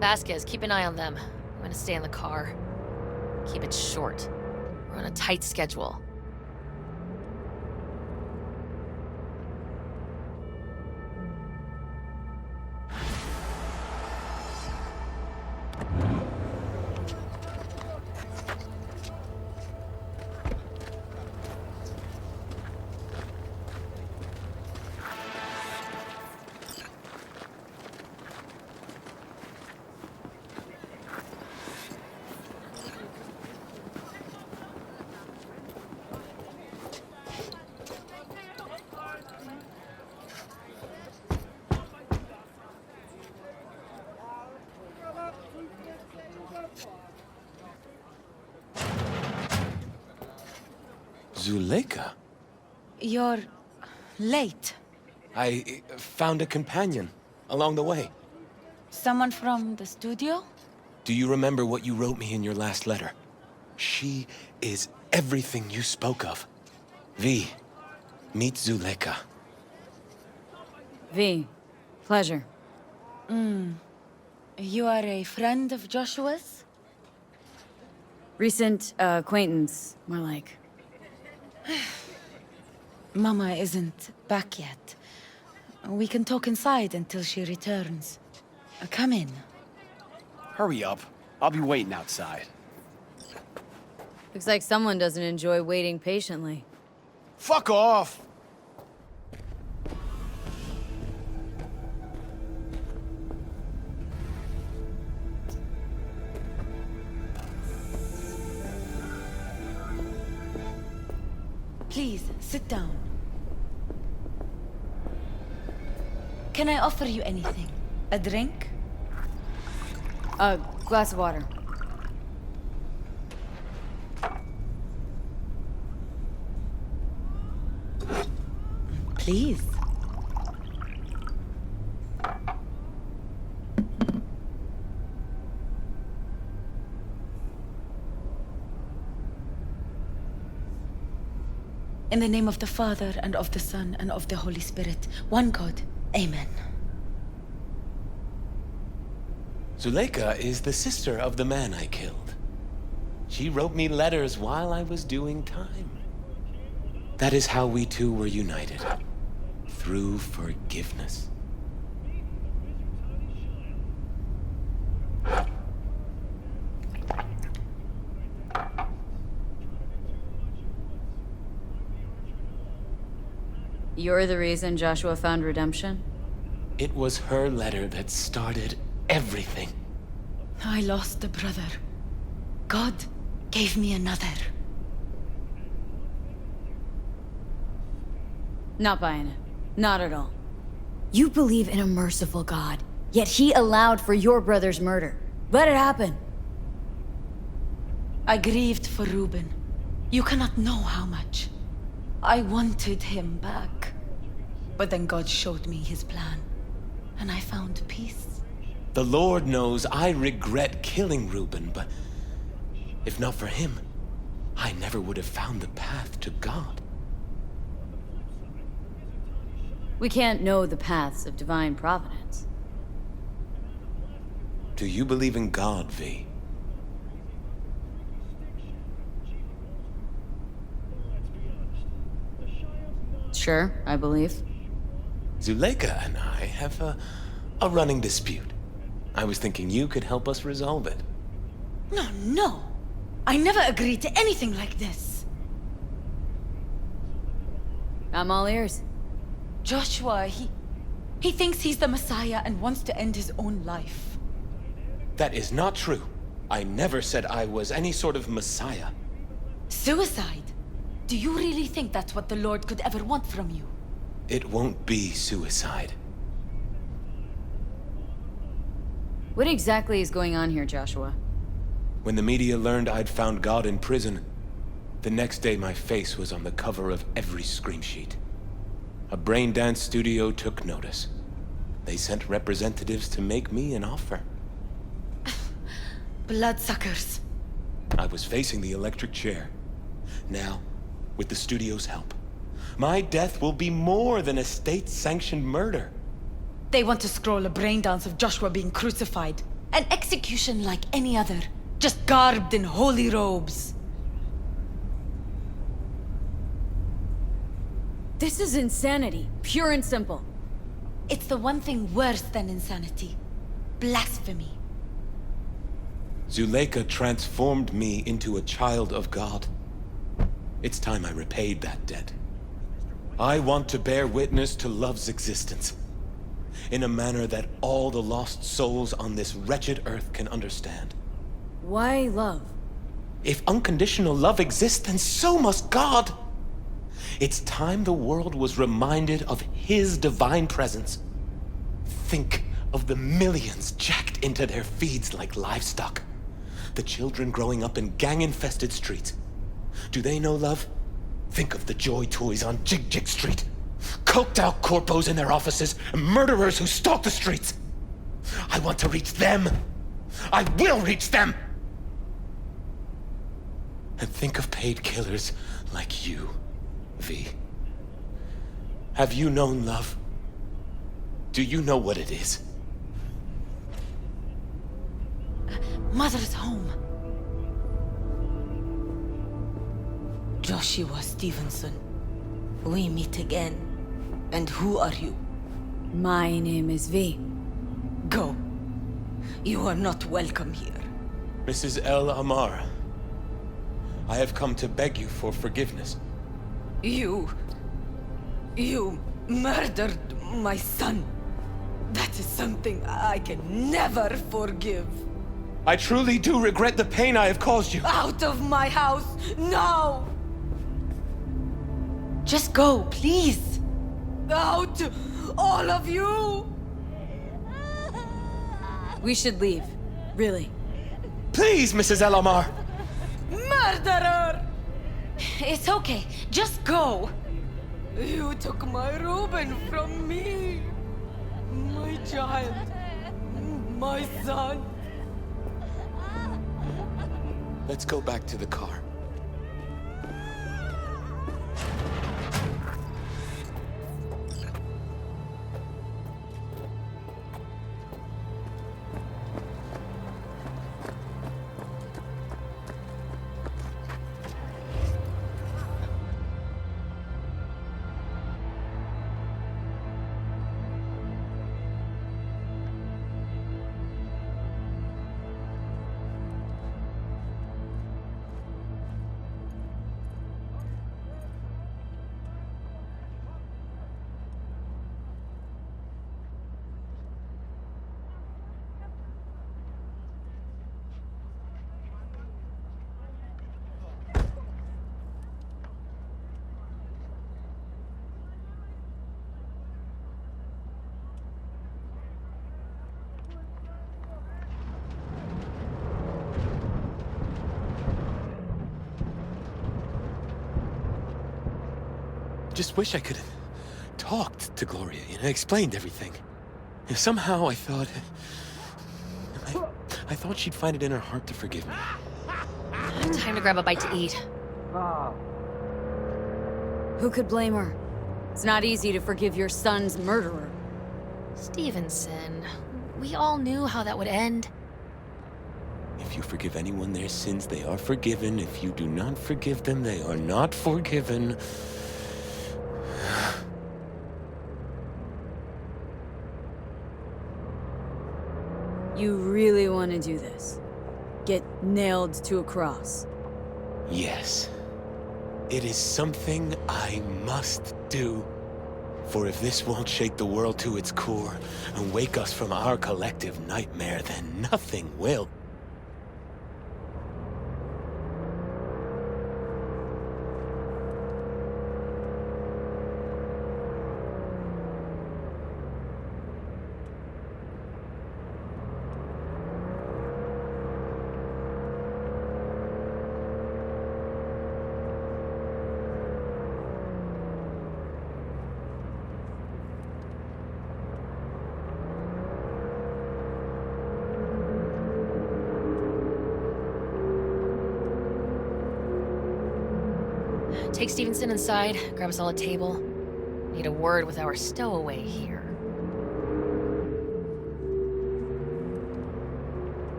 Vasquez, keep an eye on them. I'm gonna stay in the car. Keep it short. We're on a tight schedule. Zuleika? You're late. I found a companion along the way. Someone from the studio? Do you remember what you wrote me in your last letter? She is everything you spoke of. V, meet Zuleika. V, pleasure. You are a friend of Joshua's? Recent acquaintance, more like. Mama isn't back yet. We can talk inside until she returns. Come in. Hurry up. I'll be waiting outside. Looks like someone doesn't enjoy waiting patiently. Fuck off! Please, sit down. Can I offer you anything? A drink? A glass of water. Please. In the name of the Father, and of the Son, and of the Holy Spirit, one God. Amen. Zuleika is the sister of the man I killed. She wrote me letters while I was doing time. That is how we two were united. Through forgiveness. You're the reason Joshua found redemption? It was her letter that started everything. I lost a brother. God gave me another. Not buying it. Not at all. You believe in a merciful God, yet he allowed for your brother's murder. Let it happen. I grieved for Reuben. You cannot know how much. I wanted him back. But then God showed me his plan, and I found peace. The Lord knows I regret killing Reuben, but if not for him, I never would have found the path to God. We can't know the paths of divine providence. Do you believe in God, V? Sure, I believe. Zuleika and I have a running dispute. I was thinking you could help us resolve it. No. I never agreed to anything like this. I'm all ears. Joshua, he thinks he's the Messiah and wants to end his own life. That is not true. I never said I was any sort of Messiah. Suicide? Do you really think that's what the Lord could ever want from you? It won't be suicide. What exactly is going on here, Joshua? When the media learned I'd found God in prison, the next day my face was on the cover of every scream sheet. A brain dance studio took notice. They sent representatives to make me an offer. Bloodsuckers. I was facing the electric chair. Now, with the studio's help, my death will be more than a state-sanctioned murder. They want to scroll a brain dance of Joshua being crucified. An execution like any other, just garbed in holy robes. This is insanity, pure and simple. It's the one thing worse than insanity. Blasphemy. Zuleika transformed me into a child of God. It's time I repaid that debt. I want to bear witness to love's existence, in a manner that all the lost souls on this wretched earth can understand. Why love? If unconditional love exists, then so must God. It's time the world was reminded of His divine presence. Think of the millions jacked into their feeds like livestock. The children growing up in gang-infested streets. Do they know love? Think of the joy toys on Jig Jig Street. Coked-out corpos in their offices, and murderers who stalk the streets. I want to reach them. I will reach them! And think of paid killers like you, V. Have you known love? Do you know what it is? Mother's home. Joshua Stevenson. We meet again. And who are you? My name is V. Go. You are not welcome here. Mrs. El Amar, I have come to beg you for forgiveness. You murdered my son. That is something I can never forgive. I truly do regret the pain I have caused you. Out of my house, now! Just go, please. Out, all of you! We should leave, really. Please, Mrs. El Amar! Murderer! It's okay, just go. You took my Reuben from me. My child. My son. Let's go back to the car. just wish I could have talked to Gloria, explained everything. Somehow I thought... I thought she'd find it in her heart to forgive me. Time to grab a bite to eat. Who could blame her? It's not easy to forgive your son's murderer. Stevenson, we all knew how that would end. If you forgive anyone their sins, they are forgiven. If you do not forgive them, they are not forgiven. You really want to do this? Get nailed to a cross? Yes. It is something I must do. For if this won't shake the world to its core and wake us from our collective nightmare, then nothing will. Take Stevenson inside, grab us all a table. Need a word with our stowaway here.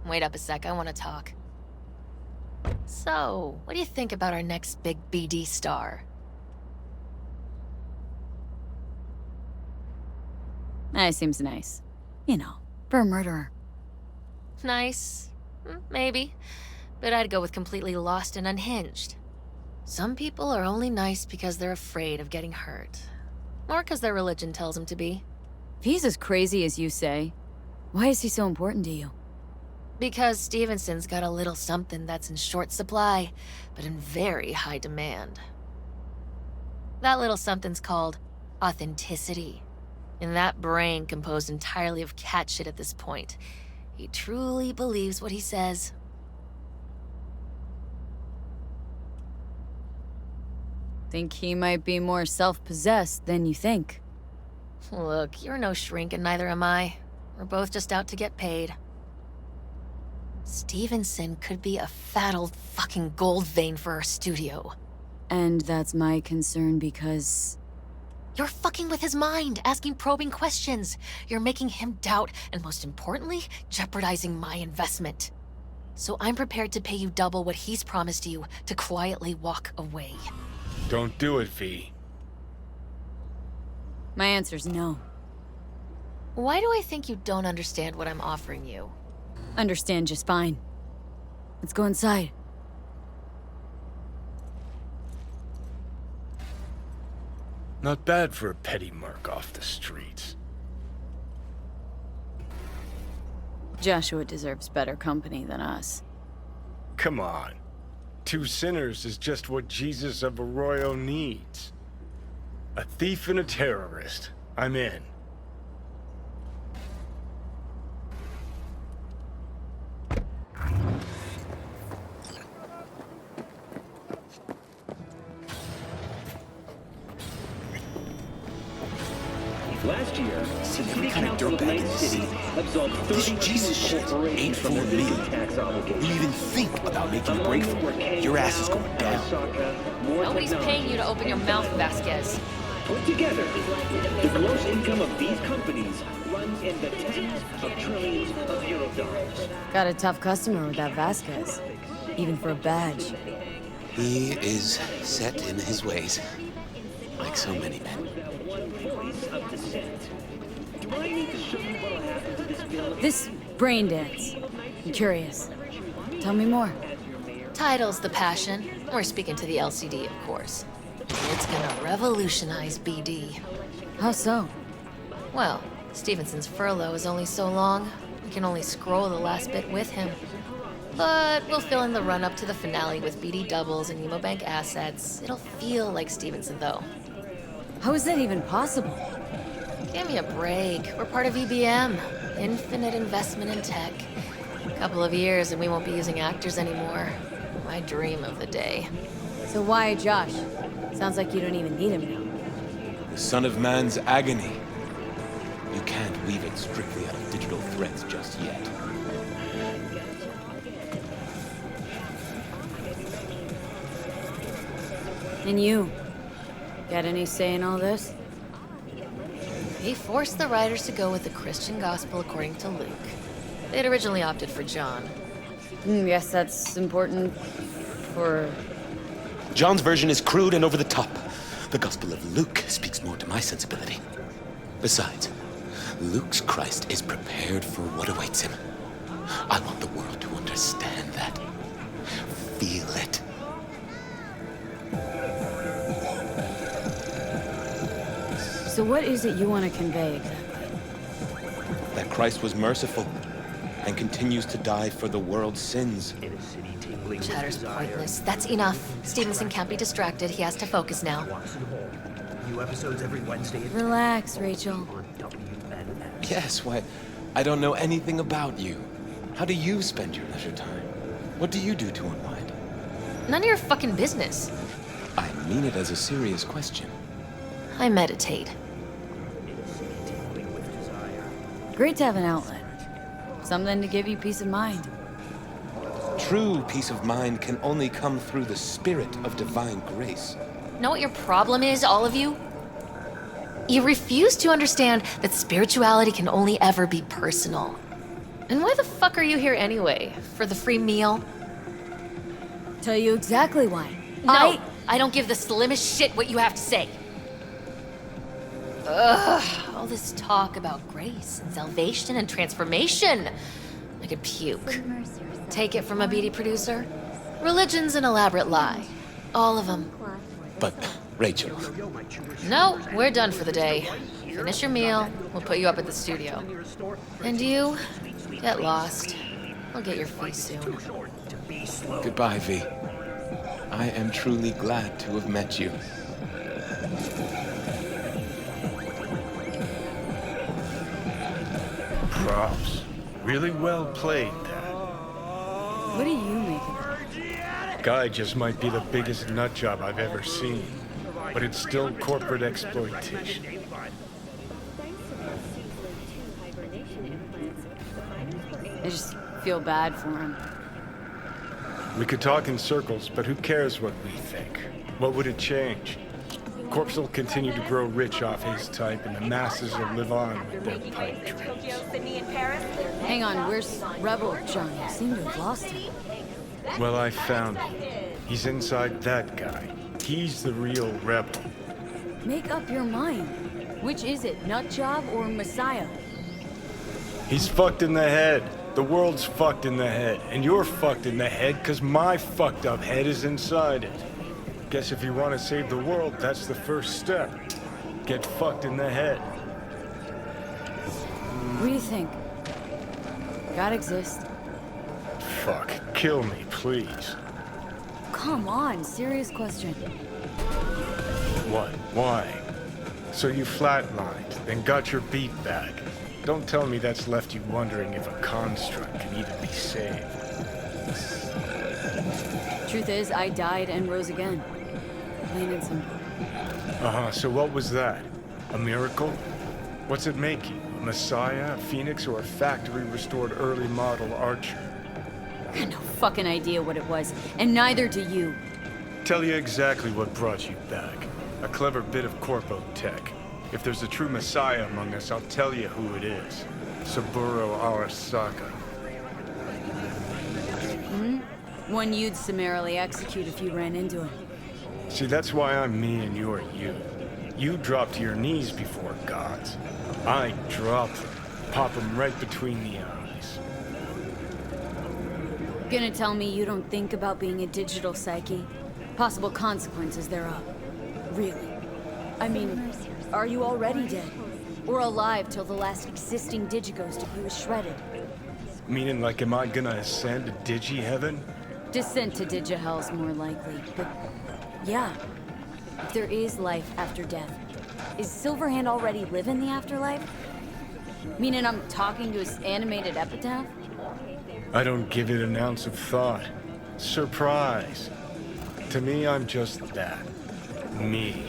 Wait up a sec, I want to talk. So, what do you think about our next big BD star? That seems nice. You know, for a murderer. Nice. Maybe. But I'd go with completely lost and unhinged. Some people are only nice because they're afraid of getting hurt. Or because their religion tells them to be. If he's as crazy as you say, why is he so important to you? Because Stevenson's got a little something that's in short supply, but in very high demand. That little something's called authenticity. And that brain composed entirely of cat shit at this point. He truly believes what he says. Think he might be more self-possessed than you think. Look, you're no shrink and neither am I. We're both just out to get paid. Stevenson could be a fat old fucking gold vein for our studio. And that's my concern because... You're fucking with his mind, asking probing questions. You're making him doubt, and most importantly, jeopardizing my investment. So I'm prepared to pay you double what he's promised you to quietly walk away. Don't do it, V. My answer's no. Why do I think you don't understand what I'm offering you? Understand just fine. Let's go inside. Not bad for a petty merc off the streets. Joshua deserves better company than us. Come on. 2 sinners is just what Jesus of Arroyo needs. A thief and a terrorist. I'm in. Last year, the City Council of Night City absolved 30 Jesus shit ain't from for their me. business tax obligations. You even think about making a break from it, your ass is going down. Nobody's paying you to open your mouth, Vasquez. Put together, the gross income of these companies runs in the tens of trillions of euro dollars. Got a tough customer with that Vasquez. Even for a badge. He is set in his ways. Like so many men. This brain dance. I'm curious. Tell me more. Title's the passion. We're speaking to the LCD, of course. It's gonna revolutionize BD. How so? Well, Stevenson's furlough is only so long. We can only scroll the last bit with him. But we'll fill in the run-up to the finale with BD doubles and Nemobank assets. It'll feel like Stevenson, though. How is that even possible? Give me a break. We're part of EBM. Infinite investment in tech. Couple of years and we won't be using actors anymore. My dream of the day. So why Josh? Sounds like you don't even need him now. The son of man's agony. You can't weave it strictly out of digital threads just yet. And you? Got any say in all this? He forced the writers to go with the Christian gospel according to Luke. They'd originally opted for John. Yes, that's important for... John's version is crude and over the top. The Gospel of Luke speaks more to my sensibility. Besides, Luke's Christ is prepared for what awaits him. I want the world to understand that. Feel it. So what is it you want to convey exactly? That Christ was merciful and continues to die for the world's sins. Chatter's pointless. That's enough. Stevenson can't be distracted. He has to focus now. New episodes every Wednesday. Relax, Rachel. Yes, why, I don't know anything about you. How do you spend your leisure time? What do you do to unwind? None of your fucking business. I mean it as a serious question. I meditate. Great to have an outlet. Something to give you peace of mind. True peace of mind can only come through the spirit of divine grace. Know what your problem is, all of you? You refuse to understand that spirituality can only ever be personal. And why the fuck are you here anyway? For the free meal? Tell you exactly why. No, I don't give the slimmest shit what you have to say. Ugh, all this talk about grace and salvation and transformation. I could puke. Take it from a beady producer? Religion's an elaborate lie. All of them. But, Rachel... No, we're done for the day. Finish your meal, we'll put you up at the studio. And you, get lost. I'll get your fee soon. Goodbye, V. I am truly glad to have met you. Props. Really well played, Dad. What do you make of it? Guy just might be the biggest nut job I've ever seen. But it's still corporate exploitation. I just feel bad for him. We could talk in circles, but who cares what we think? What would it change? Corpse will continue to grow rich off his type, and the masses will live on with their pipe dreams. Hang on, where's Rebel John? I seem to have lost him. Well, I found him. He's inside that guy. He's the real rebel. Make up your mind. Which is it, Nutjob or Messiah? He's fucked in the head. The world's fucked in the head. And you're fucked in the head because my fucked up head is inside it. Guess if you want to save the world, that's the first step. Get fucked in the head. What do you think? God exists? Fuck. Kill me, please. Come on, serious question. What? Why? So you flatlined, then got your beat back. Don't tell me that's left you wondering if a construct can even be saved. Truth is, I died and rose again. Plain and simple. Uh-huh, so what was that? A miracle? What's it make you? A messiah, a phoenix, or a factory-restored early model archer? I had no fucking idea what it was, and neither do you. Tell you exactly what brought you back. A clever bit of corpo tech. If there's a true messiah among us, I'll tell you who it is. Saburo Arasaka. One you'd summarily execute if you ran into him. See, that's why I'm me and you're you. You drop to your knees before gods. I drop them, pop them right between the eyes. Gonna tell me you don't think about being a digital psyche? Possible consequences thereof. Really? I mean, are you already dead? Or alive till the last existing Digighost of you is shredded? Meaning like, am I gonna ascend to Digi-Heaven? Descent to Digi-Hell's more likely, but yeah. If there is life after death, is Silverhand already living the afterlife? Meaning I'm talking to his animated epitaph? I don't give it an ounce of thought. Surprise. To me, I'm just that. Me.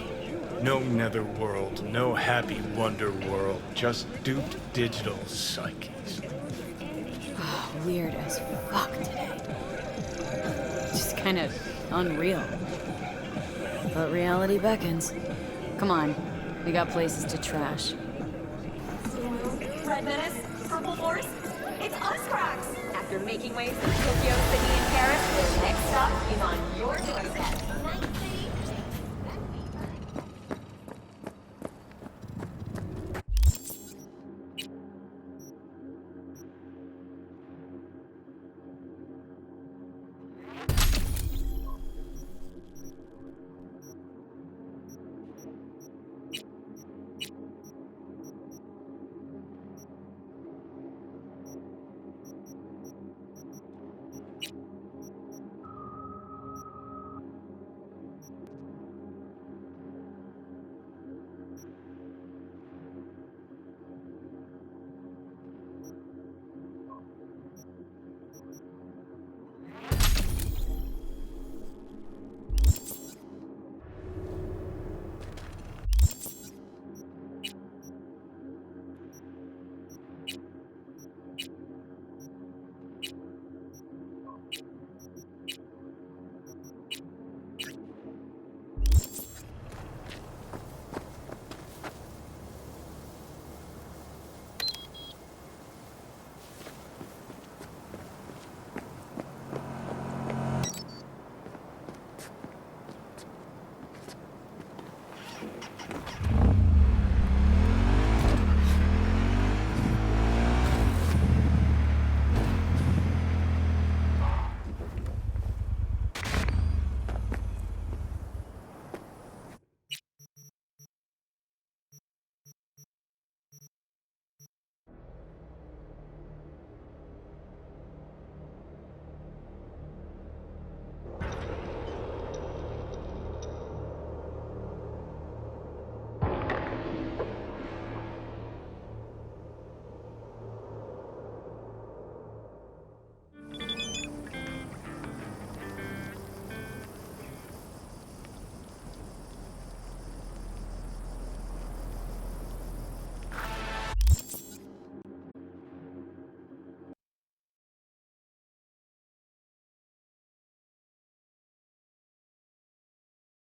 No netherworld, no happy wonder world, just duped digital psyches. Weird as fuck today. Just kind of unreal. But reality beckons. Come on, we got places to trash. Red Menace, Purple Force, it's us, Cracks! After making waves in Tokyo, Sydney, and Paris, the next stop is on your doorstep.